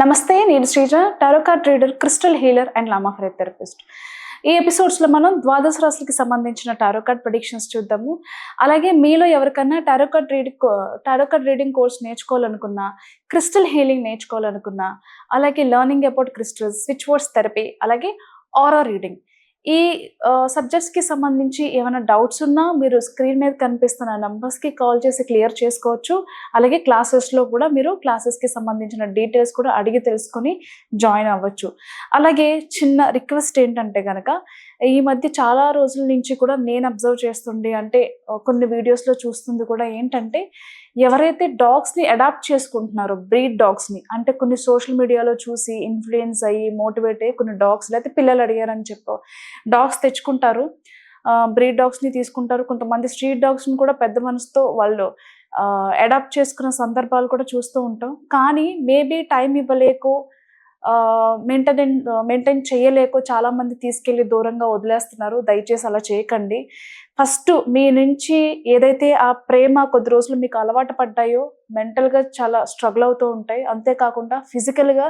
నమస్తే, నేను Sreeja, tarot card reader, crystal healer and lama fera therapist. ఈ ఎపిసోడ్స్లో మనం ద్వాదశ రాశులకి సంబంధించిన టారో కార్డ్ ప్రెడిక్షన్స్ చూద్దాము. అలాగే మీలో ఎవరికన్నా టారో కార్డ్ రీడింగ్ కోర్స్ నేర్చుకోవాలనుకున్నా, క్రిస్టల్ హీలింగ్ నేర్చుకోవాలనుకున్నా, అలాగే learning about crystals, switch words therapy, అలాగే ఆరా రీడింగ్, ఈ సబ్జెక్ట్స్కి సంబంధించి ఏమైనా డౌట్స్ ఉన్నా మీరు స్క్రీన్ మీద కనిపిస్తున్న నంబర్స్కి కాల్ చేసి క్లియర్ చేసుకోవచ్చు. అలాగే క్లాసెస్లో కూడా మీరు క్లాసెస్కి సంబంధించిన డీటెయిల్స్ కూడా అడిగి తెలుసుకొని జాయిన్ అవ్వచ్చు. అలాగే చిన్న రిక్వెస్ట్ ఏంటంటే కనుక, ఈ మధ్య చాలా రోజుల నుంచి కూడా నేను అబ్జర్వ్ చేస్తుంది, అంటే కొన్ని వీడియోస్లో చూస్తుంది కూడా ఏంటంటే, ఎవరైతే డాగ్స్ని అడాప్ట్ చేసుకుంటున్నారో, బ్రీడ్ డాగ్స్ని, అంటే కొన్ని సోషల్ మీడియాలో చూసి ఇన్ఫ్లుయెన్స్ అయ్యి మోటివేట్ అయ్యి కొన్ని డాగ్స్, లేకపోతే పిల్లలు అడిగారని చెప్పు డాగ్స్ తెచ్చుకుంటారు, బ్రీడ్ డాగ్స్ని తీసుకుంటారు. కొంతమంది స్ట్రీట్ డాగ్స్ని కూడా పెద్ద మనసుతో వాళ్ళు అడాప్ట్ చేసుకున్న సందర్భాలు కూడా చూస్తూ ఉంటాం. కానీ మేబీ టైం ఇవ్వలేకో, మెయింటైన్ చేయలేకో చాలామంది తీసుకెళ్ళి దూరంగా వదిలేస్తున్నారు. దయచేసి అలా చేయకండి. ఫస్ట్ మీ నుంచి ఏదైతే ఆ ప్రేమ కొద్ది రోజులు మీకు అలవాటు పడ్డాయో, మెంటల్గా చాలా స్ట్రగుల్ అవుతూ ఉంటాయి. అంతేకాకుండా ఫిజికల్గా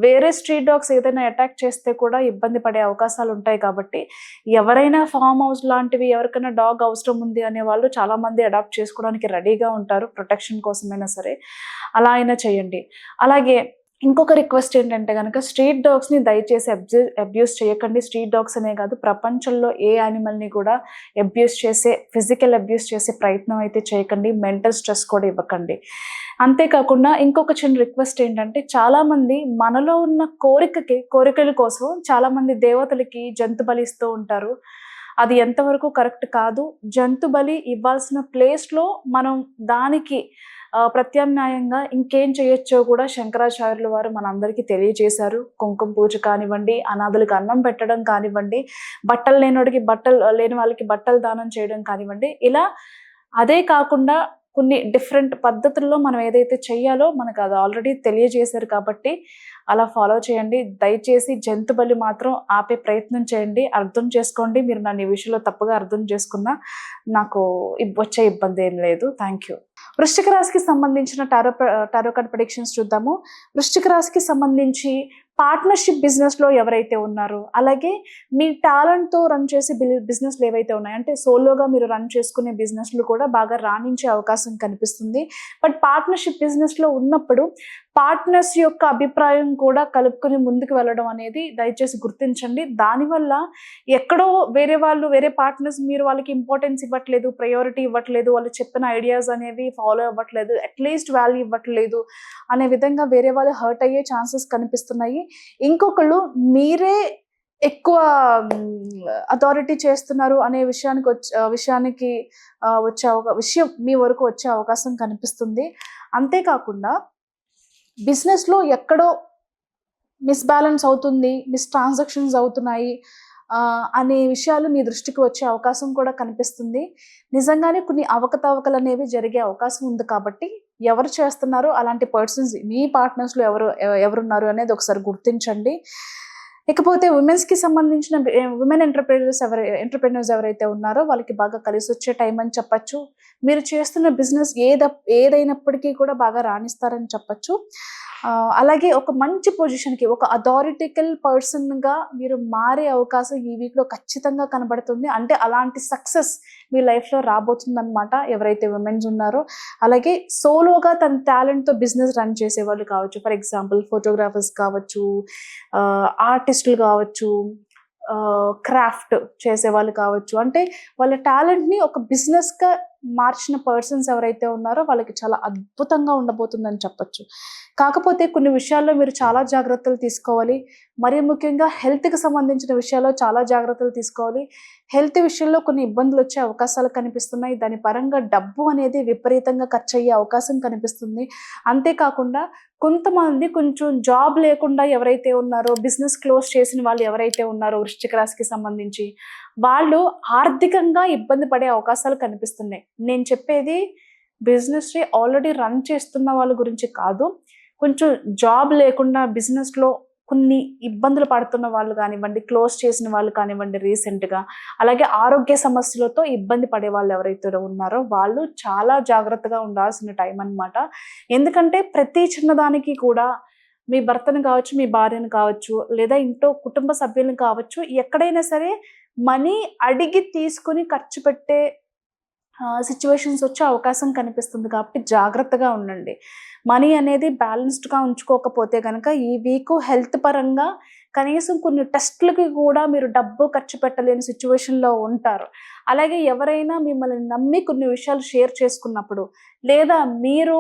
వేరే స్ట్రీట్ డాగ్స్ ఏదైనా అటాక్ చేస్తే కూడా ఇబ్బంది పడే అవకాశాలు ఉంటాయి. కాబట్టి ఎవరైనా ఫామ్ హౌస్ లాంటివి, ఎవరికైనా డాగ్ అవసరం ఉంది అనే వాళ్ళు చాలామంది అడాప్ట్ చేసుకోవడానికి రెడీగా ఉంటారు, ప్రొటెక్షన్ కోసమైనా సరే. అలా అయినా చేయండి. అలాగే ఇంకొక రిక్వెస్ట్ ఏంటంటే కనుక, స్ట్రీట్ డాగ్స్ని దయచేసి అబ్యూస్ చేయకండి. స్ట్రీట్ డాగ్స్ అనే కాదు, ప్రపంచంలో ఏ యానిమల్ని కూడా ఫిజికల్ అబ్యూస్ చేసే ప్రయత్నం అయితే చేయకండి. మెంటల్ స్ట్రెస్ కూడా ఇవ్వకండి. అంతేకాకుండా ఇంకొక చిన్న రిక్వెస్ట్ ఏంటంటే, చాలామంది మనలో ఉన్న కోరికల కోసం చాలామంది దేవతలకి జంతు బలి ఇస్తూ ఉంటారు. అది ఎంతవరకు కరెక్ట్ కాదు. జంతు బలి ఇవ్వాల్సిన ప్లేస్లో మనం దానికి ప్రత్యామ్నాయంగా ఇంకేం చేయొచ్చో కూడా శంకరాచార్యుల వారు మనందరికీ తెలియజేశారు. కుంకుమ పూజ కానివ్వండి, అనాథులకు అన్నం పెట్టడం కానివ్వండి, బట్టలు లేని వాళ్ళకి బట్టలు దానం చేయడం కానివ్వండి. ఇలా అదే కాకుండా కొన్ని డిఫరెంట్ పద్ధతుల్లో మనం ఏదైతే చెయ్యాలో మనకు అది ఆల్రెడీ తెలియజేశారు. కాబట్టి అలా ఫాలో చేయండి. దయచేసి జంతు బలి మాత్రం ఆపే ప్రయత్నం చేయండి. అర్థం చేసుకోండి. మీరు నన్ను ఈ విషయంలో తప్పుగా అర్థం చేసుకున్నా నాకు వచ్చే ఇబ్బంది ఏం లేదు. Thank you. వృశ్చిక రాశికి సంబంధించిన టారో కార్డ్ ప్రెడిక్షన్స్ చూద్దాము. వృశ్చిక రాశికి సంబంధించి పార్ట్నర్షిప్ బిజినెస్లో ఎవరైతే ఉన్నారో, అలాగే మీ టాలెంట్తో రన్ చేసే బిజినెస్లు ఏవైతే ఉన్నాయో, అంటే సోలోగా మీరు రన్ చేసుకునే బిజినెస్లు కూడా బాగా రాణించే అవకాశం కనిపిస్తుంది. బట్ పార్ట్నర్షిప్ బిజినెస్లో ఉన్నప్పుడు పార్ట్నర్స్ యొక్క అభిప్రాయం కూడా కలుపుకొని ముందుకు వెళ్ళడం అనేది దయచేసి గుర్తించండి. దానివల్ల ఎక్కడో వేరే పార్ట్నర్స్ మీరు వాళ్ళకి ఇంపార్టెన్స్ ఇవ్వట్లేదు, ప్రయారిటీ ఇవ్వట్లేదు, వాళ్ళు చెప్పిన ఐడియాస్ అనేవి ఫాలో అవ్వట్లేదు, అట్లీస్ట్ వాల్యూ ఇవ్వట్లేదు అనే విధంగా వేరే వాళ్ళు హర్ట్ అయ్యే ఛాన్సెస్ కనిపిస్తున్నాయి. ఇంకొకళ్ళు మీరే ఎక్కువ అథారిటీ చేస్తున్నారు అనే విషయం మీ వరకు వచ్చే అవకాశం కనిపిస్తుంది. అంతేకాకుండా బిజినెస్లో ఎక్కడో మిస్బ్యాలెన్స్ అవుతుంది, ట్రాన్సాక్షన్స్ అవుతున్నాయి అనే విషయాలు మీ దృష్టికి వచ్చే అవకాశం కూడా కనిపిస్తుంది. నిజంగానే కొన్ని అవకతవకలు అనేవి జరిగే అవకాశం ఉంది. కాబట్టి ఎవరు చేస్తున్నారో అలాంటి పర్సన్స్, మీ పార్ట్నర్స్లో ఎవరున్నారు అనేది ఒకసారి గుర్తించండి. ఇకపోతే ఉమెన్స్కి సంబంధించిన ఉమెన్ ఎంటర్ప్రెన్యూర్స్ ఎవరైతే ఉన్నారో వాళ్ళకి బాగా కలిసి వచ్చే టైం అని చెప్పచ్చు. మీరు చేస్తున్న బిజినెస్ ఏదైనప్పటికీ కూడా బాగా రాణిస్తారని చెప్పచ్చు. అలాగే ఒక మంచి పొజిషన్కి, ఒక అథారిటికల్ పర్సన్గా మీరు మారే అవకాశం ఈ వీక్లో ఖచ్చితంగా కనబడుతుంది. అంటే అలాంటి సక్సెస్ మీ లైఫ్లో రాబోతుందన్నమాట ఎవరైతే ఉమెన్స్ ఉన్నారో. అలాగే సోలోగా తన టాలెంట్తో బిజినెస్ రన్ చేసేవాళ్ళు కావచ్చు, ఫర్ ఎగ్జాంపుల్ ఫోటోగ్రాఫర్స్ కావచ్చు, ఆర్టిస్టులు కావచ్చు, క్రాఫ్ట్ చేసేవాళ్ళు కావచ్చు. అంటే వాళ్ళ టాలెంట్ని ఒక బిజినెస్గా మార్చిన పర్సన్స్ ఎవరైతే ఉన్నారో వాళ్ళకి చాలా అద్భుతంగా ఉండబోతుందని చెప్పచ్చు. కాకపోతే కొన్ని విషయాల్లో మీరు చాలా జాగ్రత్తలు తీసుకోవాలి. మరీ ముఖ్యంగా హెల్త్కి సంబంధించిన విషయాల్లో చాలా జాగ్రత్తలు తీసుకోవాలి. హెల్త్ విషయంలో కొన్ని ఇబ్బందులు వచ్చే అవకాశాలు కనిపిస్తున్నాయి. దాని పరంగా డబ్బు అనేది విపరీతంగా ఖర్చు అయ్యే అవకాశం కనిపిస్తుంది. అంతేకాకుండా కొంతమంది కొంచెం జాబ్ లేకుండా ఎవరైతే ఉన్నారో, బిజినెస్ క్లోజ్ చేసిన వాళ్ళు ఎవరైతే ఉన్నారో వృశ్చిక రాశికి సంబంధించి, వాళ్ళు ఆర్థికంగా ఇబ్బంది పడే అవకాశాలు కనిపిస్తున్నాయి. నేను చెప్పేది బిజినెస్ని ఆల్రెడీ రన్ చేస్తున్న వాళ్ళ గురించి కాదు. కొంచెం జాబ్ లేకుండా బిజినెస్లో కొన్ని ఇబ్బందులు పడుతున్న వాళ్ళు కానివ్వండి, క్లోజ్ చేసిన వాళ్ళు కానివ్వండి రీసెంట్గా, అలాగే ఆరోగ్య సమస్యలతో ఇబ్బంది పడే వాళ్ళు ఎవరైతే ఉన్నారో వాళ్ళు చాలా జాగ్రత్తగా ఉండాల్సిన టైం అన్నమాట. ఎందుకంటే ప్రతి చిన్నదానికి కూడా మీ భర్తను కావచ్చు, మీ భార్యను కావచ్చు, లేదా ఇంట్లో కుటుంబ సభ్యులను కావచ్చు, ఎక్కడైనా సరే మనీ అడిగి తీసుకొని ఖర్చు పెట్టే సిట్యుయేషన్స్ వచ్చే అవకాశం కనిపిస్తుంది కాబట్టి జాగ్రత్తగా ఉండండి. మనీ అనేది బ్యాలెన్స్డ్‌గా ఉంచుకోకపోతే గనక ఈ వీకు హెల్త్ పరంగా కనీసం కొన్ని టెస్ట్‌లకి కూడా మీరు డబ్బు ఖర్చు పెట్టలేని సిట్యుయేషన్‌లో ఉంటారు. అలాగే ఎవరైనా మిమ్మల్ని నమ్మి కొన్ని విషయాలు షేర్ చేసుకున్నప్పుడు, లేదా మీరు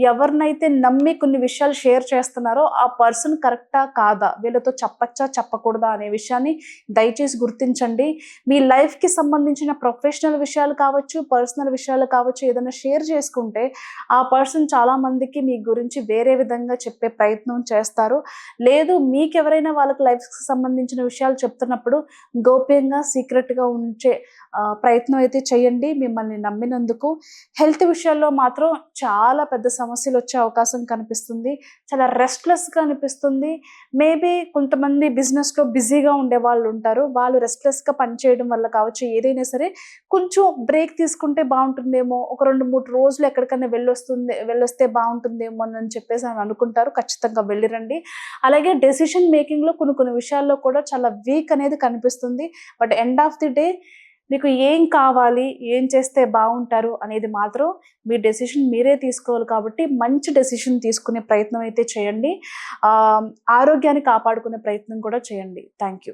ఎవరినైతే నమ్మి కొన్ని విషయాలు షేర్ చేస్తున్నారో ఆ పర్సన్ కరెక్టా? కాదా? వీళ్ళతో చెప్పచ్చా? చెప్పకూడదా? అనే విషయాన్ని దయచేసి గుర్తించండి. మీ లైఫ్‌కి సంబంధించిన ప్రొఫెషనల్ విషయాలు కావచ్చు, పర్సనల్ విషయాలు కావచ్చు, ఏదైనా షేర్ చేసుకుంటే ఆ పర్సన్ చాలామందికి మీ గురించి వేరే విధంగా చెప్పే ప్రయత్నం చేస్తారు. లేదు మీకెవరైనా వాళ్ళకి లైఫ్‌కి సంబంధించిన విషయాలు చెప్తున్నప్పుడు గోప్యంగా, సీక్రెట్‌గా ఉంచే ప్రయత్నం అయితే చేయండి మిమ్మల్ని నమ్మినందుకు. హెల్త్ విషయాల్లో మాత్రం చాలా పెద్ద సమస్యలొచ్చే అవకాశం కనిపిస్తుంది. చాలా రెస్ట్‌లెస్‌గా అనిపిస్తుంది. మేబీ కొంతమంది బిజినెస్‌లో బిజీగా ఉండేవాళ్ళుంటారు. వాళ్ళు రెస్ట్‌లెస్‌గా పనిచేయడం వల్ల కావచ్చు, ఏదైనా సరే కొంచెం బ్రేక్ తీసుకుంటే బావుంటుందేమో, ఒక 2, 3 రోజులు ఎక్కడికన్నా వెళ్ళొస్తే బావుంటుందేమో అని చెప్పేసి అనుకుంటారు. ఖచ్చితంగా వెళ్ళిరండి. అలాగే డెసిషన్ మేకింగ్‌లో కొన్ని కొన్ని విషయాల్లో కూడా చాలా వీక్ అనేది కనిపిస్తుంది. But end of the day మీకు ఏం కావాలి? ఏం చేస్తే బావుంటారు? అనేది మాత్రం మీ డెసిషన్ మీరే తీసుకోవాలి కాబట్టి మంచి డెసిషన్ తీసుకునే ప్రయత్నం అయితే చేయండి. ఆరోగ్యాన్ని కాపాడుకునే ప్రయత్నం కూడా చేయండి. Thank you.